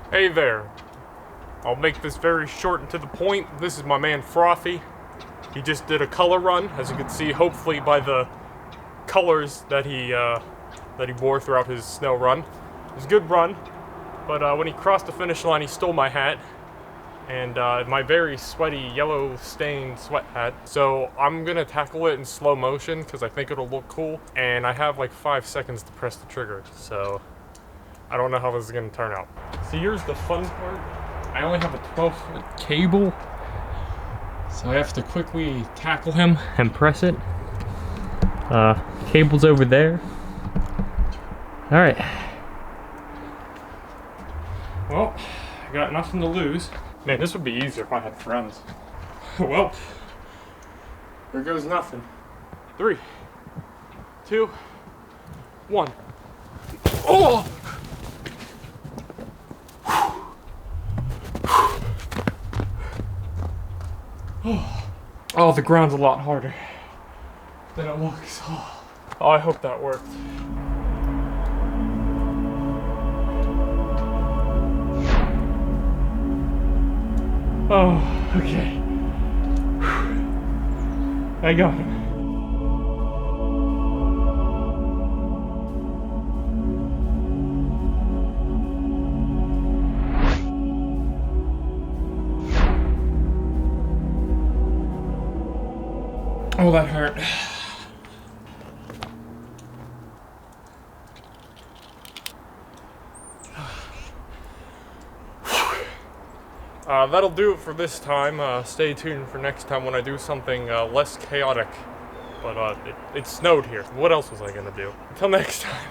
Hey there. I'll make this very short and to the point. This is my man Frothy. He just did a color run, as you can see, hopefully by the colors that he wore throughout his snow run. It was a good run, but when he crossed the finish line, he stole my hat and my very sweaty yellow stained sweat hat. So I'm gonna tackle it in slow motion because I think it'll look cool, and I have like 5 seconds to press the trigger. So I don't know how this is gonna turn out. So here's the fun part. I only have a 12-foot cable, so I have to quickly tackle him and press it. Cable's over there. All right. Well, I got nothing to lose. Man, this would be easier if I had friends. Well, here goes nothing. 3, 2, 1. Oh! Oh, the ground's a lot harder than it looks. Oh, I hope that worked. Oh, okay. I got him. Oh, that hurt. That'll do it for this time. Stay tuned for next time when I do something less chaotic. But it snowed here. What else was I gonna do? Until next time.